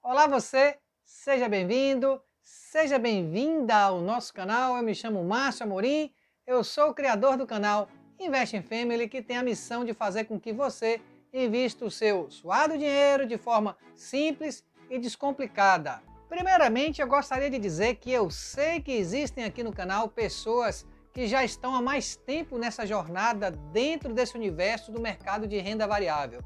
Olá você, seja bem-vindo, seja bem-vinda ao nosso canal. Eu me chamo Márcio Amorim, eu sou o criador do canal Invest in Family, que tem a missão de fazer com que você invista o seu suado dinheiro de forma simples e descomplicada. Primeiramente, eu gostaria de dizer que eu sei que existem aqui no canal pessoas que já estão há mais tempo nessa jornada dentro desse universo do mercado de renda variável.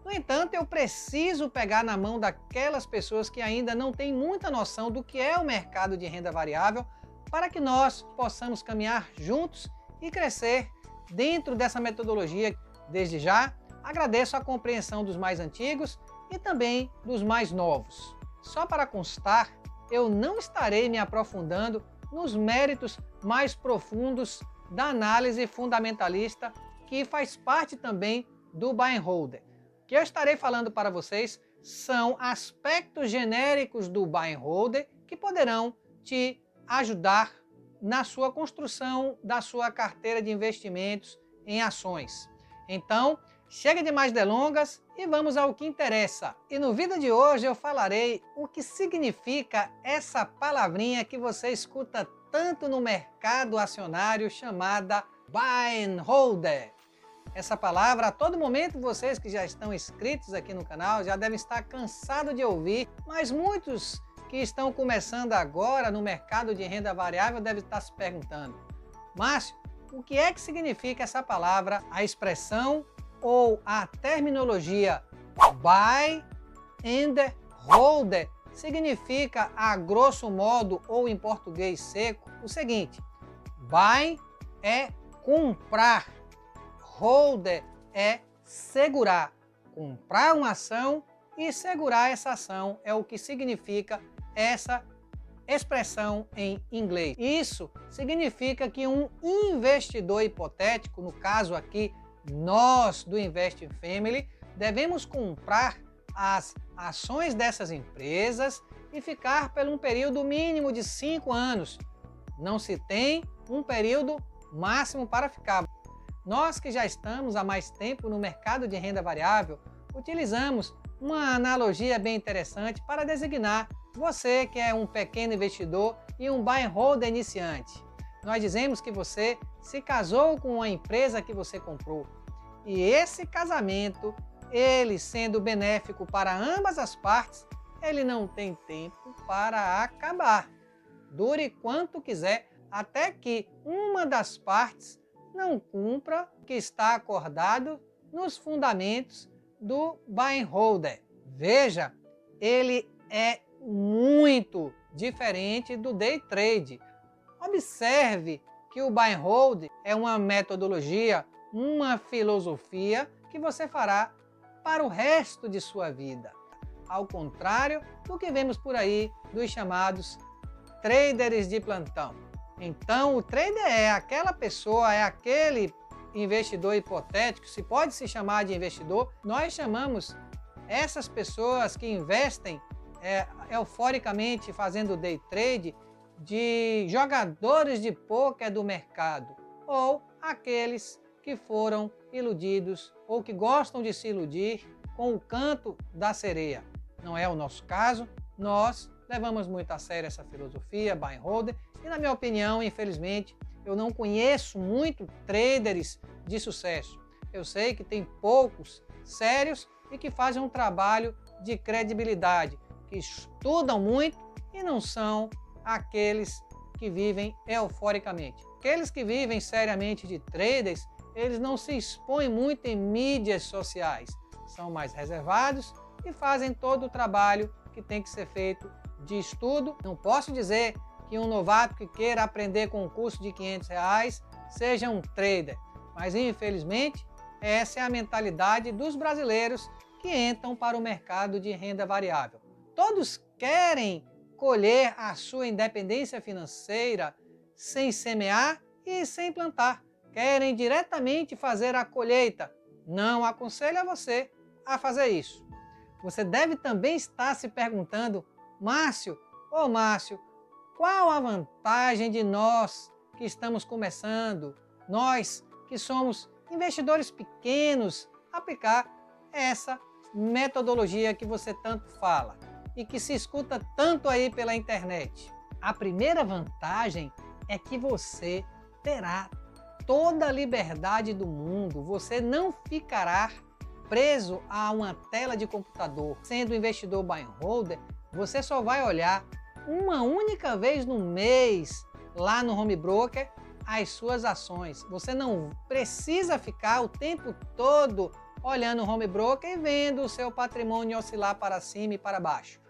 No entanto, eu preciso pegar na mão daquelas pessoas que ainda não têm muita noção do que é o mercado de renda variável, para que nós possamos caminhar juntos e crescer dentro dessa metodologia. Desde já, agradeço a compreensão dos mais antigos e também dos mais novos. Só para constar, eu não estarei me aprofundando nos méritos mais profundos da análise fundamentalista, que faz parte também do buy and hold. O que eu estarei falando para vocês são aspectos genéricos do buy and hold que poderão te ajudar na sua construção da sua carteira de investimentos em ações. Então, chega de mais delongas e vamos ao que interessa. E no vídeo de hoje eu falarei o que significa essa palavrinha que você escuta tanto no mercado acionário, chamada buy and hold. Essa palavra, a todo momento, vocês que já estão inscritos aqui no canal já devem estar cansados de ouvir, mas muitos que estão começando agora no mercado de renda variável devem estar se perguntando: Márcio, o que é que significa essa palavra, a expressão ou a terminologia buy and hold? Significa, a grosso modo ou em português seco, o seguinte: buy é comprar, hold é segurar, comprar uma ação e segurar essa ação é o que significa essa expressão em inglês. Isso significa que um investidor hipotético, no caso aqui nós do Invest in Family, devemos comprar as ações dessas empresas e ficar por um período mínimo de 5 anos. Não se tem um período máximo para ficar. Nós que já estamos há mais tempo no mercado de renda variável, utilizamos uma analogia bem interessante para designar você que é um pequeno investidor e um buy and hold iniciante. Nós dizemos que você se casou com a empresa que você comprou. E esse casamento, ele sendo benéfico para ambas as partes, ele não tem tempo para acabar. Dure quanto quiser, até que uma das partes não cumpra o que está acordado nos fundamentos do buy and hold. Veja, ele é muito diferente do day trade. Observe que o buy and hold é uma metodologia, uma filosofia que você fará para o resto de sua vida. Ao contrário do que vemos por aí dos chamados traders de plantão. Então, o trader é aquela pessoa, é aquele investidor hipotético, se pode se chamar de investidor. Nós chamamos essas pessoas que investem euforicamente fazendo day trade de jogadores de pôquer do mercado, ou aqueles que foram iludidos ou que gostam de se iludir com o canto da sereia. Não é o nosso caso. Nós levamos muito a sério essa filosofia buy and hold e, na minha opinião, infelizmente, eu não conheço muito traders de sucesso. Eu sei que tem poucos sérios e que fazem um trabalho de credibilidade, que estudam muito e não são aqueles que vivem euforicamente. Aqueles que vivem seriamente de traders, eles não se expõem muito em mídias sociais, são mais reservados e fazem todo o trabalho que tem que ser feito de estudo. Não posso dizer que um novato que queira aprender com um curso de R$500 seja um trader, mas infelizmente essa é a mentalidade dos brasileiros que entram para o mercado de renda variável. Todos querem colher a sua independência financeira sem semear e sem plantar. Querem diretamente fazer a colheita. Não aconselho a você a fazer isso. Você deve também estar se perguntando: Márcio, qual a vantagem de nós que estamos começando, nós que somos investidores pequenos, aplicar essa metodologia que você tanto fala? e que se escuta tanto aí pela internet? A primeira vantagem é que você terá toda a liberdade do mundo, você não ficará preso a uma tela de computador. Sendo investidor buy and holder, você só vai olhar uma única vez no mês lá no home broker as suas ações. Você não precisa ficar o tempo todo olhando o home broker e vendo o seu patrimônio oscilar para cima e para baixo.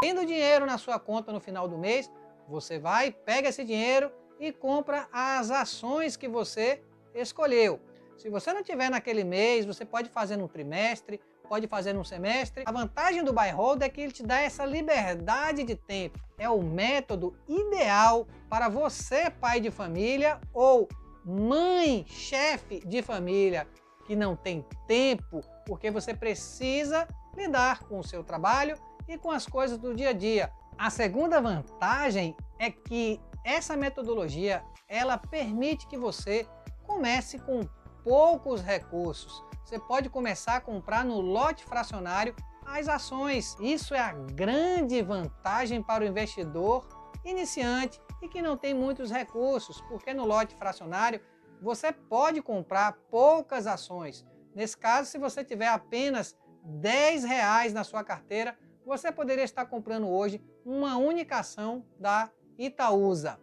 Tendo dinheiro na sua conta no final do mês, você vai, pega esse dinheiro e compra as ações que você escolheu. Se você não tiver naquele mês, você pode fazer num trimestre, pode fazer num semestre. A vantagem do buy and hold é que ele te dá essa liberdade de tempo. É o método ideal para você, pai de família ou mãe, chefe de família, que não tem tempo, porque você precisa lidar com o seu trabalho e com as coisas do dia a dia. A segunda vantagem é que essa metodologia, ela permite que você comece com poucos recursos. Você pode começar a comprar no lote fracionário as ações. Isso é a grande vantagem para o investidor iniciante e que não tem muitos recursos, porque no lote fracionário você pode comprar poucas ações. Nesse caso, se você tiver apenas R$10 na sua carteira, você poderia estar comprando hoje uma única ação da Itaúsa.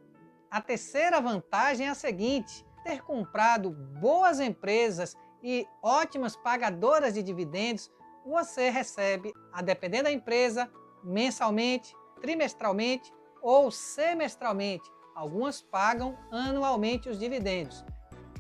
A terceira vantagem é a seguinte: ter comprado boas empresas e ótimas pagadoras de dividendos, você recebe, a depender da empresa, mensalmente, trimestralmente ou semestralmente. Algumas pagam anualmente os dividendos.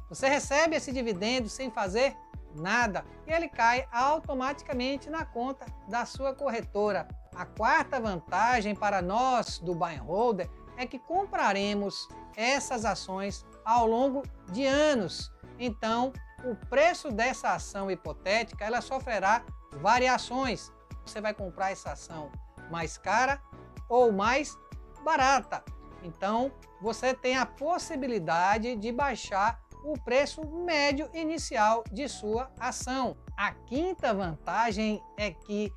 Você recebe esse dividendo sem fazer nada e ele cai automaticamente na conta da sua corretora. A quarta vantagem para nós do buy and holder é que compraremos essas ações ao longo de anos. Então, o preço dessa ação hipotética, ela sofrerá variações. Você vai comprar essa ação mais cara ou mais barata. Então, você tem a possibilidade de baixar o preço médio inicial de sua ação. A quinta vantagem é que,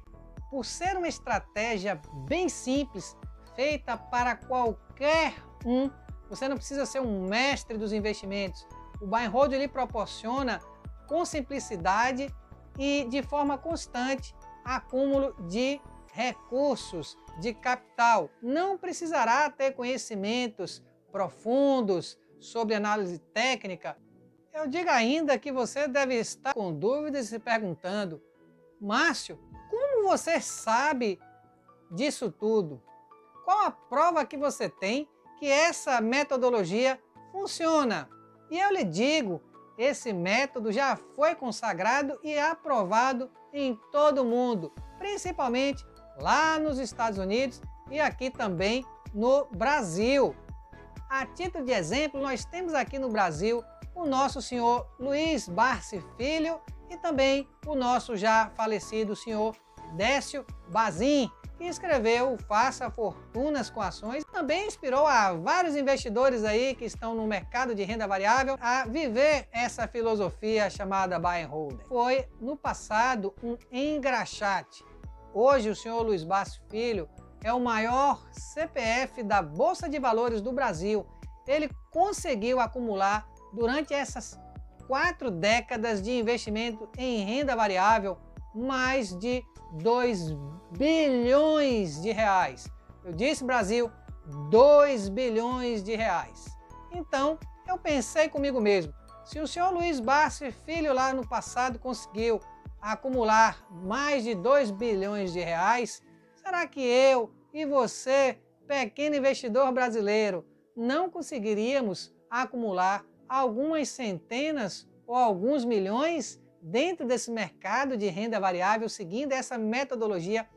por ser uma estratégia bem simples, feita para qualquer um, você não precisa ser um mestre dos investimentos. O buy and hold lhe proporciona, com simplicidade e de forma constante, acúmulo de recursos, de capital. Não precisará ter conhecimentos profundos sobre análise técnica. Eu digo ainda que você deve estar com dúvidas e se perguntando: Márcio, como você sabe disso tudo? Qual a prova que você tem que essa metodologia funciona? E eu lhe digo, esse método já foi consagrado e aprovado em todo o mundo, principalmente lá nos Estados Unidos e aqui também no Brasil. A título de exemplo, nós temos aqui no Brasil o nosso senhor Luiz Barsi Filho e também o nosso já falecido senhor Décio Bazin, que escreveu Faça Fortunas com Ações. Também inspirou a vários investidores aí que estão no mercado de renda variável a viver essa filosofia chamada buy and hold. Foi no passado um engraxate. Hoje o senhor Luiz Barsi Filho é o maior CPF da Bolsa de Valores do Brasil. Ele conseguiu acumular durante essas 4 décadas de investimento em renda variável mais de 2 bilhões de reais. Eu disse Brasil, 2 bilhões de reais. Então, eu pensei comigo mesmo, se o senhor Luiz Barsi Filho lá no passado conseguiu acumular mais de 2 bilhões de reais, será que eu e você, pequeno investidor brasileiro, não conseguiríamos acumular algumas centenas ou alguns milhões dentro desse mercado de renda variável, seguindo essa metodologia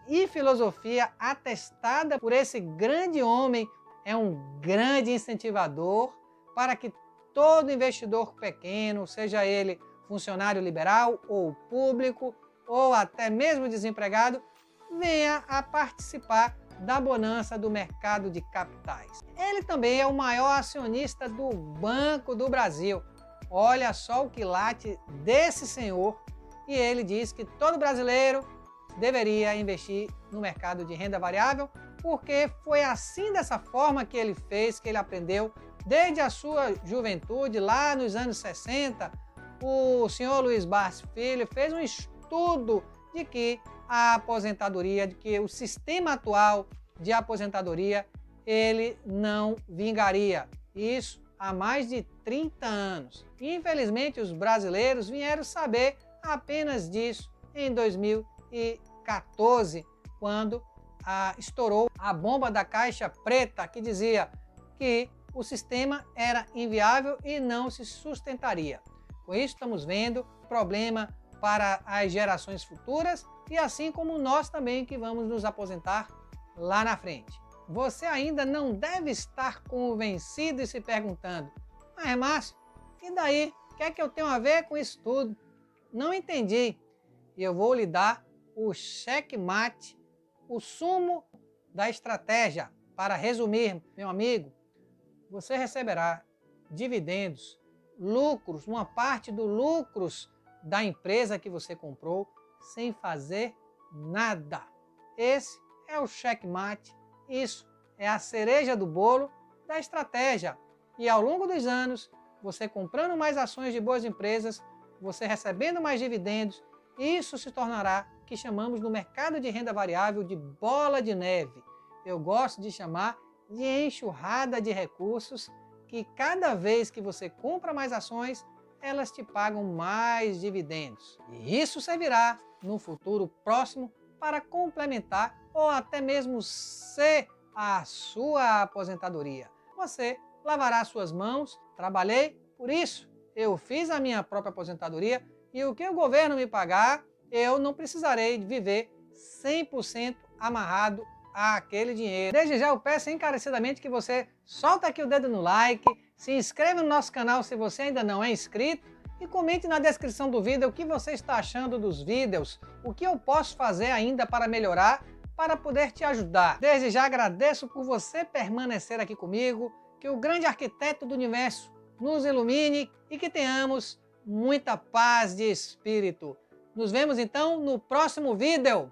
e filosofia atestada por esse grande homem? É um grande incentivador para que todo investidor pequeno, seja ele funcionário liberal ou público, ou até mesmo desempregado, venha a participar da bonança do mercado de capitais. Ele também é o maior acionista do Banco do Brasil. Olha só o quilate desse senhor. E ele diz que todo brasileiro deveria investir no mercado de renda variável, porque foi assim, dessa forma que ele fez, que ele aprendeu desde a sua juventude, lá nos anos 60. O senhor Luiz Barsi Filho fez um estudo de que a aposentadoria, de que o sistema atual de aposentadoria, ele não vingaria. Isso há mais de 30 anos. Infelizmente, os brasileiros vieram saber apenas disso em 2014, quando estourou a bomba da caixa preta, que dizia que o sistema era inviável e não se sustentaria. Com isso, estamos vendo problema para as gerações futuras e assim como nós também que vamos nos aposentar lá na frente. Você ainda não deve estar convencido e se perguntando: mas Márcio, e daí? O que é que eu tenho a ver com isso tudo? Não entendi. E eu vou lhe dar o checkmate, o sumo da estratégia. Para resumir, meu amigo, você receberá dividendos, lucros, uma parte dos lucros da empresa que você comprou sem fazer nada. Esse é o checkmate. Isso é a cereja do bolo da estratégia. E ao longo dos anos, você comprando mais ações de boas empresas, você recebendo mais dividendos, isso se tornará o que chamamos no mercado de renda variável de bola de neve. Eu gosto de chamar de enxurrada de recursos, que cada vez que você compra mais ações, elas te pagam mais dividendos. E isso servirá no futuro próximo para complementar ou até mesmo ser a sua aposentadoria. Você lavará suas mãos, trabalhei por isso, eu fiz a minha própria aposentadoria e o que o governo me pagar, eu não precisarei viver 100% amarrado àquele dinheiro. Desde já eu peço encarecidamente que você solta aqui o dedo no like, se inscreva no nosso canal se você ainda não é inscrito e comente na descrição do vídeo o que você está achando dos vídeos, o que eu posso fazer ainda para melhorar, para poder te ajudar. Desde já agradeço por você permanecer aqui comigo, que o grande arquiteto do universo nos ilumine e que tenhamos muita paz de espírito. Nos vemos então no próximo vídeo.